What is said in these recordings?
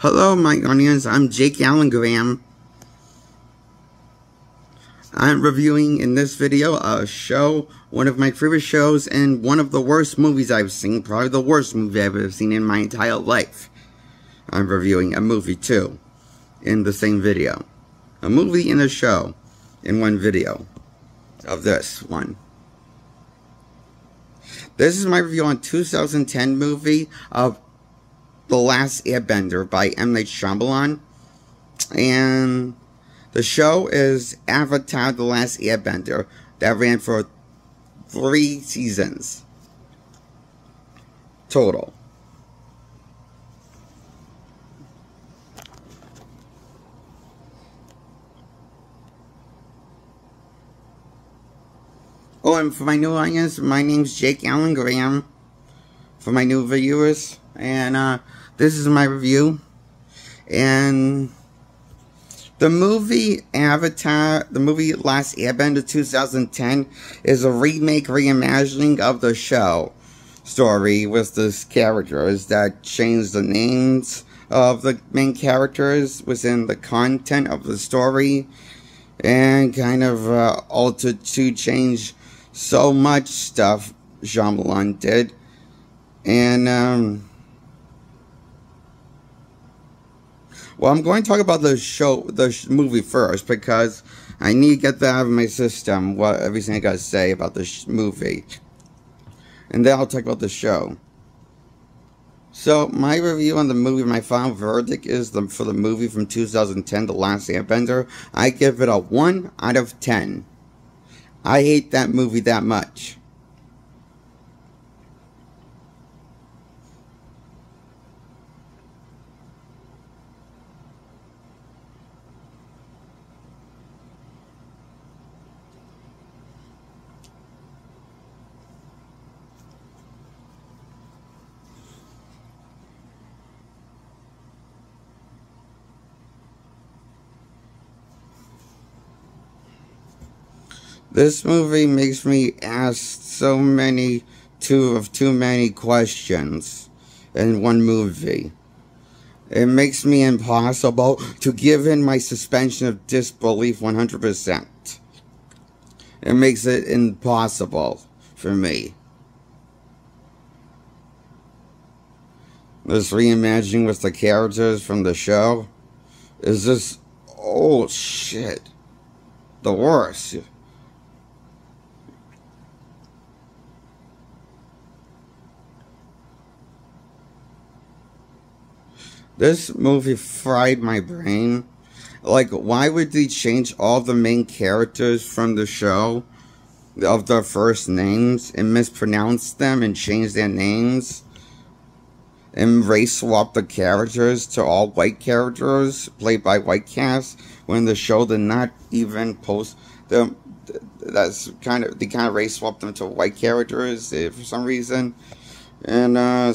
Hello, my audience. I'm Jake Allen Graham. I'm reviewing in this video a show, one of my favorite shows, and one of the worst movies I've seen. Probably the worst movie I've ever seen in my entire life. I'm reviewing a movie too, in the same video. A movie and a show in one video of this one. This is my review on 2010 movie of The Last Airbender by M. Night Shyamalan. And the show is Avatar: The Last Airbender that ran for 3 seasons total. Oh, and for my new audience, my name's Jake Allen Graham. For my new viewers, and this is my review. And the movie Avatar, the movie Last Airbender 2010, is a remake, reimagining of the show story with the characters that changed the names of the main characters within the content of the story, and kind of altered to change so much stuff Shyamalan did. And well, I'm going to talk about the movie first, because I need to get that out of my system, everything I gotta say about the movie. And then I'll talk about the show. So, my review on the movie, my final verdict is for the movie from 2010, The Last Airbender. I give it a 1 out of 10. I hate that movie that much. This movie makes me ask too many questions in one movie. It makes me impossible to give in my suspension of disbelief 100%. It makes it impossible for me. This reimagining with the characters from the show is just, oh shit, the worst. This movie fried my brain. Like, why would they change all the main characters from the show of their first names and mispronounce them and change their names and race swap the characters to all white characters played by white cast when the show did not even post them? They kind of race swapped them to white characters for some reason. And and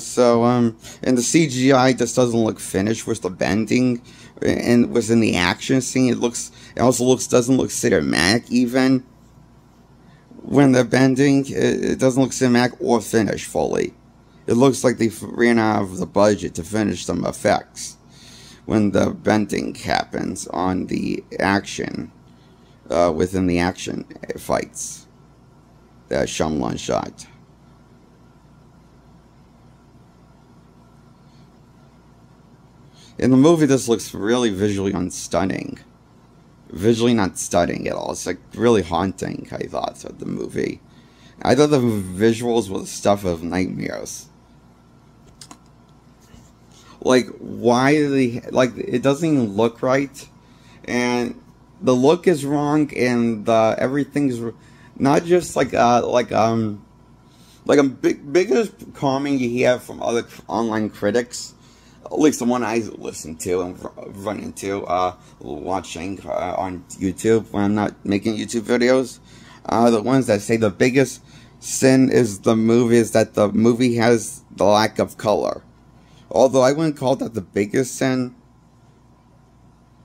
the CGI just doesn't look finished with the bending, and within the action scene, it also doesn't look cinematic even. When they're bending, it doesn't look cinematic or finished fully. It looks like they ran out of the budget to finish some effects when the bending happens on the action, within the action fights that Shyamalan shot. In the movie, this looks really visually unstunning. Visually not stunning at all. It's like really haunting, I thought, of the movie. I thought the visuals were the stuff of nightmares. Like, why do they, like, it doesn't even look right. And the look is wrong, and everything's not just biggest comment you hear from other online critics, at least the one I listen to and run into watching on YouTube when I'm not making YouTube videos, the ones that say the biggest sin is that the movie has the lack of color. Although I wouldn't call that the biggest sin,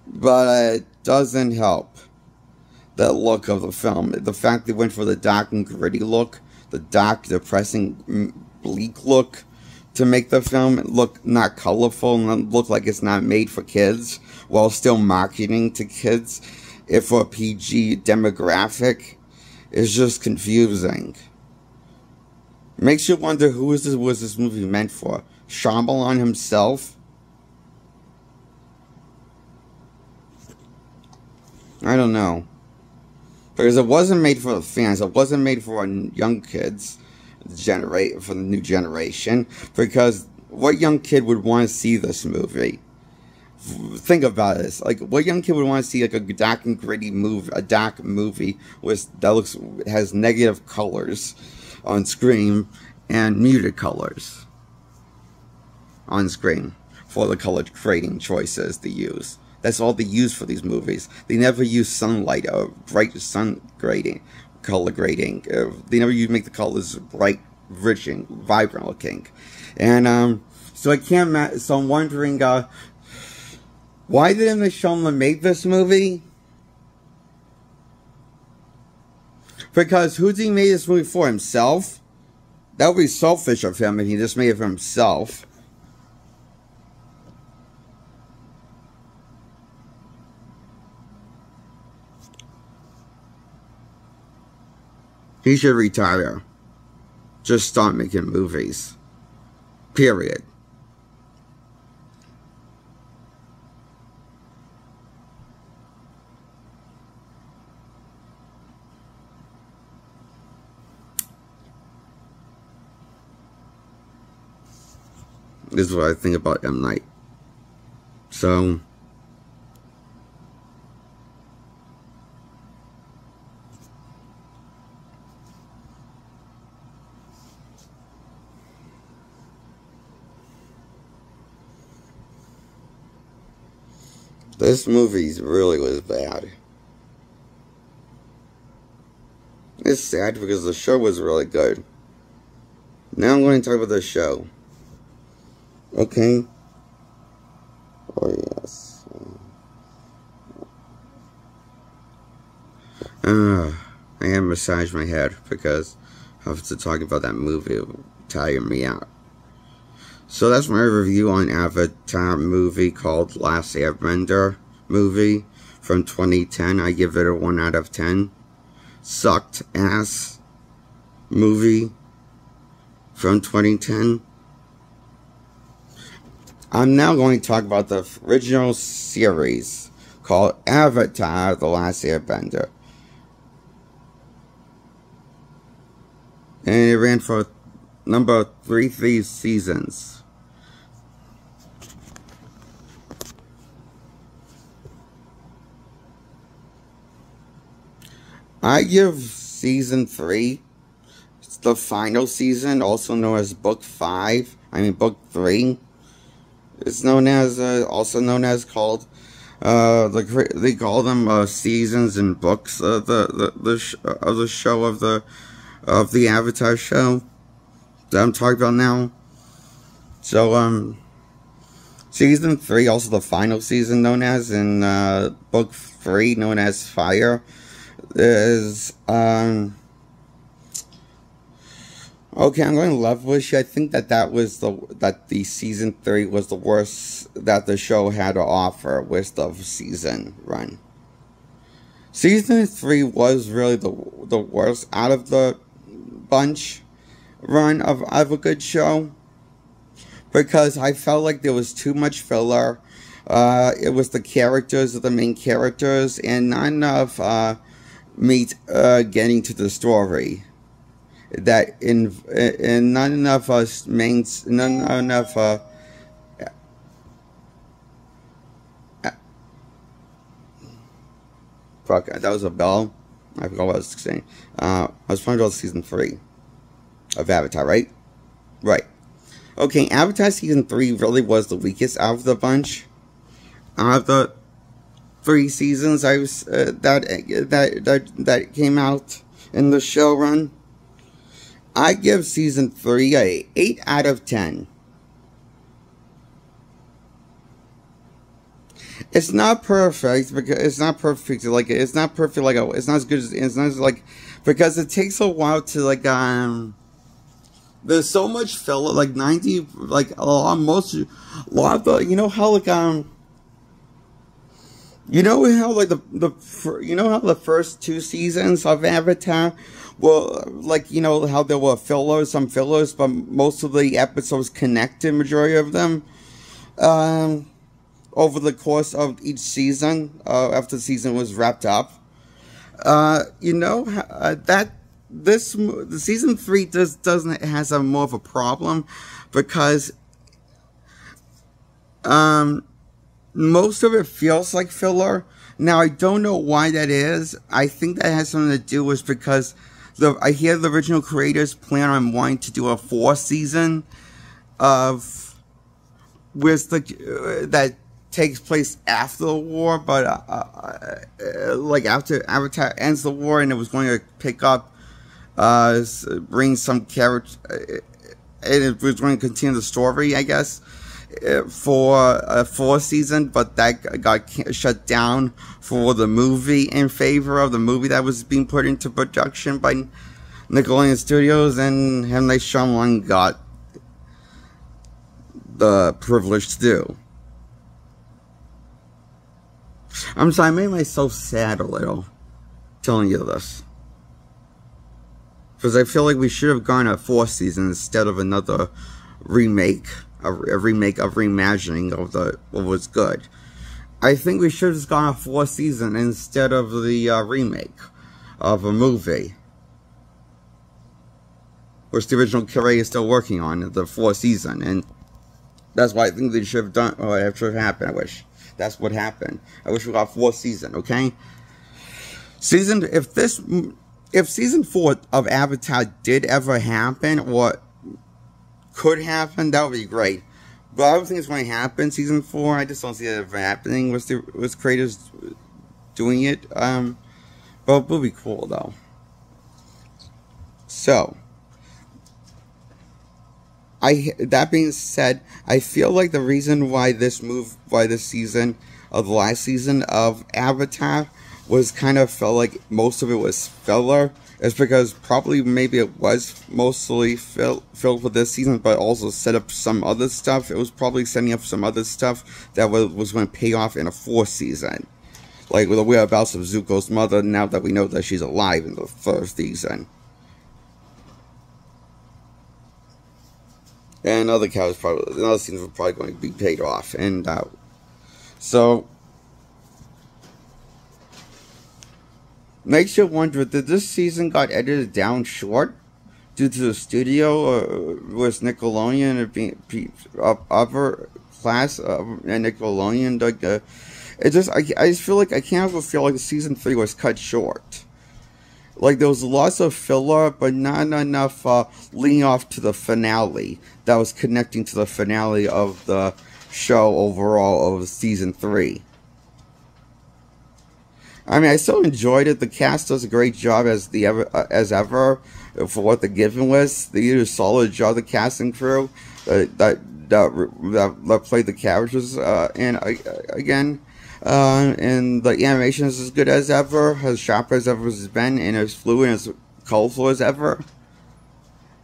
but it doesn't help the look of the film. The fact they went for the dark and gritty look, the dark, depressing, bleak look, to make the film look not colorful and look like it's not made for kids, while still marketing to kids if for a PG demographic, is just confusing. Makes you wonder who was this movie meant for? Shyamalan himself? I don't know. Because it wasn't made for the fans. It wasn't made for young kids, for the new generation. Because what young kid would want to see this movie? Think about this. Like, what young kid would want to see like a dark and gritty movie, a dark movie has negative colors on screen and muted colors on screen for the color grading choices they use. That's all they use for these movies. They never use sunlight or bright sun grading, color grading. They never make the colors bright, rich, and vibrant looking. And so I can't. So I'm wondering, why didn't Shyamalan make this movie? Because who's he made this movie for? Himself? That would be selfish of him if he just made it for himself. He should retire. Just stop making movies. Period. This is what I think about M. Night. So, this movie really was bad. It's sad because the show was really good. Now I'm going to talk about the show. Okay? Oh, yes. I had massaged my head because I have to talk about that movie. It will tire me out. So that's my review on Avatar movie called Last Airbender movie from 2010. I give it a 1 out of 10. Sucked ass movie from 2010. I'm now going to talk about the original series called Avatar The Last Airbender. And it ran for number 3 seasons. I give season 3, it's the final season, also known as book 3. It's known as, also known as called, they call them seasons and books of the show of the Avatar show that I'm talking about now. So season 3, also the final season known as, in book 3 known as Fire, is okay, I'm going to level with you. I think that the season 3 was the worst that the show had to offer with the season run. Season 3 was really the worst out of the bunch run of a good show, because I felt like there was too much filler. It was the main characters, and not enough getting to the story. That in not enough not enough fuck, that was a bell. I forgot what I was saying. I was talking about season 3 of Avatar, right? Right. Okay, Avatar season 3 really was the weakest out of the bunch. Out of the 3 seasons that came out in the show run, I give season 3 a 8 out of 10. It's not perfect because it's not perfect like it's not perfect like it's not as good as it's not as, like, because it takes a while to There's so much filler, like 90, like a lot of the, you know how like you know how like you know how the first 2 seasons of Avatar, well, like you know how there were some fillers, but most of the episodes connected, majority of them, over the course of each season, after the season was wrapped up. You know that the season 3 has a more of a problem because most of it feels like filler. Now I don't know why that is. I think that has something to do with because I hear the original creators plan on wanting to do a 4th season of with that takes place after the war, but like after Avatar ends the war, and it was going to pick up, bring some character, and it was going to continue the story, I guess, for a 4th season, but that got shut down for the movie in favor of the movie that was being put into production by Nickelodeon Studios, and M. Night Shyamalan got the privilege to do. I'm sorry, I made myself sad a little telling you this. Because I feel like we should have gone a 4th season instead of another remake, a remake of reimagining of what was good. I think we should have just gone a 4th season instead of the remake of a movie, which the original creator is still working on, the 4th season, and that's why I think they should have done, or it should have happened, I wish. That's what happened. I wish we got a 4th season, okay? If season 4 of Avatar did ever happen, or could happen, that would be great. But I don't think it's going to happen, season 4. I just don't see it ever happening with creators doing it. But it would be cool, though. So, that being said, I feel like the reason why this season of the last season of Avatar was kind of felt like most of it was filler is because probably maybe it was mostly filled for this season, but also set up some other stuff. It was probably setting up some other stuff that was going to pay off in a 4th season, like with the whereabouts of Zuko's mother. Now that we know that she's alive in the 1st season. And other scenes were probably going to be paid off. And so, makes you wonder, did this season got edited down short due to the studio, or was Nickelodeon or being upper class and Nickelodeon? Like, I just feel like I can't ever feel like season 3 was cut short. Like, there was lots of filler, but not enough leading off to the finale that was connecting to the finale of the show overall of season 3. I mean, I still enjoyed it. The cast does a great job as ever for what the given was. They did a solid job, the casting crew that played the characters, and again. And the animation is as good as ever, as sharp as ever has been, and as fluid and as colorful as ever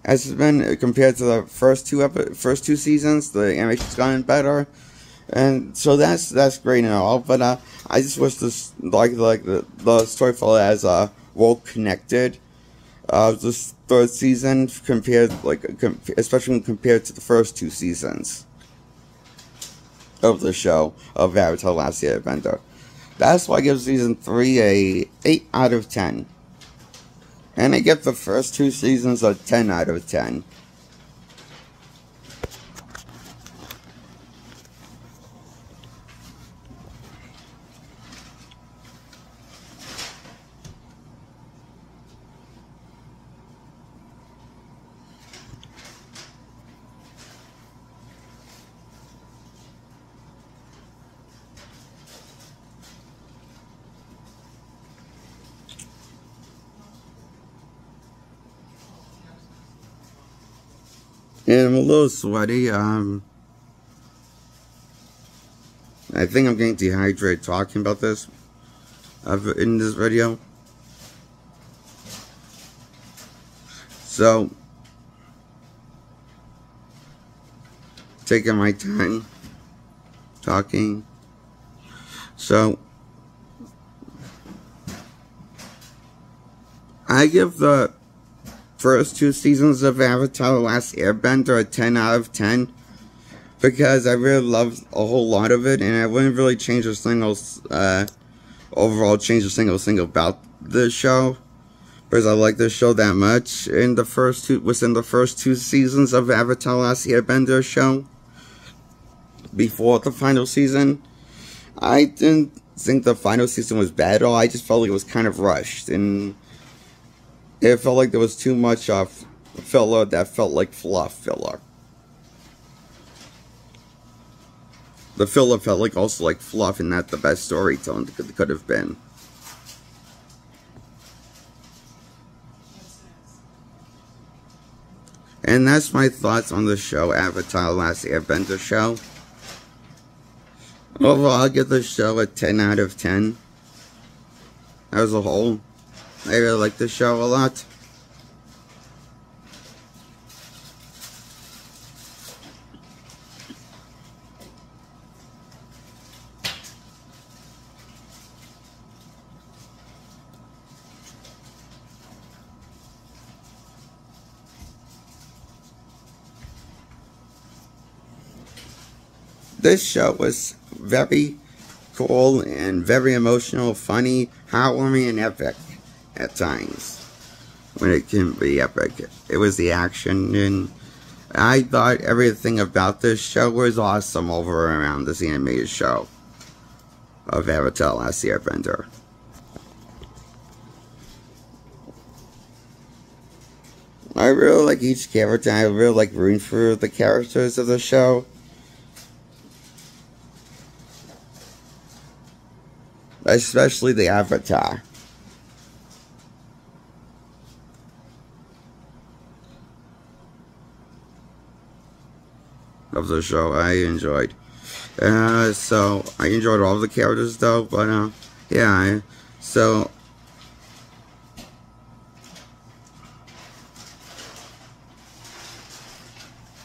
as it's been compared to the first two seasons. The animation's gotten better, and so that's great and all. But I just wish this the story felt as well connected. This 3rd season especially compared to the first 2 seasons of the show of Avatar: Last Airbender. That's why I give season 3 a 8 out of 10. And I give the first 2 seasons a 10 out of 10. And I'm a little sweaty. I think I'm getting dehydrated talking about this in this video. So, taking my time talking. So, I give the first 2 seasons of Avatar: The Last Airbender a 10 out of 10 because I really loved a whole lot of it, and I wouldn't really change a single overall change a single thing about the show because I like this show that much. Within the first 2 seasons of Avatar: The Last Airbender show, before the final season, I didn't think the final season was bad at all. I just felt like it was kind of rushed, and it felt like there was too much filler that felt like fluff filler. The filler felt like also like fluff and not the best storytelling it could have been. And that's my thoughts on the show, Avatar: The Last Airbender show. Overall, I'll give the show a 10 out of 10. As a whole, I really like the show a lot. This show was very cool and very emotional, funny, heartwarming, and epic at times. When it can be epic, it was the action, and I thought everything about this show was awesome over around this animated show of Avatar: The Last Airbender. I really like each character. I really like rooting for the characters of the show. Especially the Avatar. Of the show I enjoyed. So I enjoyed all the characters though, but yeah, so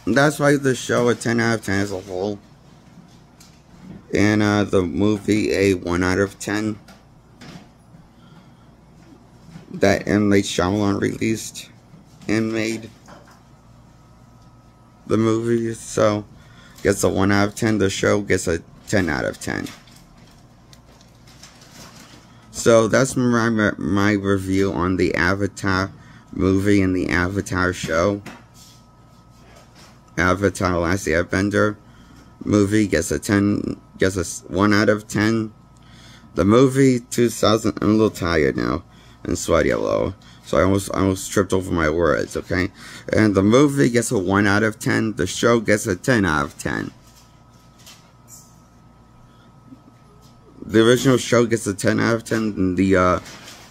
that's why the show a 10 out of 10 as a whole. And the movie a 1 out of 10 that M. Night Shyamalan released and made the movie, so gets a 1 out of 10. The show gets a 10 out of 10. So that's my review on the Avatar movie and the Avatar show. Avatar: The Last Airbender movie gets a 1 out of 10. The movie 2000. I'm a little tired now and sweaty a little, so I almost tripped over my words. Okay, and the movie gets a 1 out of 10. The show gets a 10 out of 10. The original show gets a 10 out of 10, and the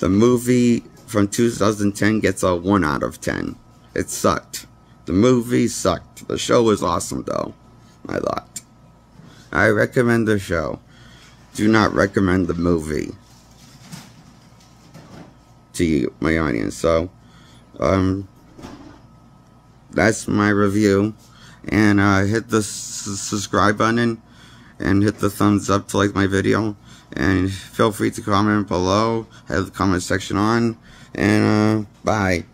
movie from 2010 gets a 1 out of 10. It sucked. The movie sucked. The show was awesome though, I thought. I recommend the show. Do not recommend the movie to you, my audience. So, that's my review. And hit the subscribe button and hit the thumbs up to like my video. And feel free to comment below. Have the comment section on. And bye.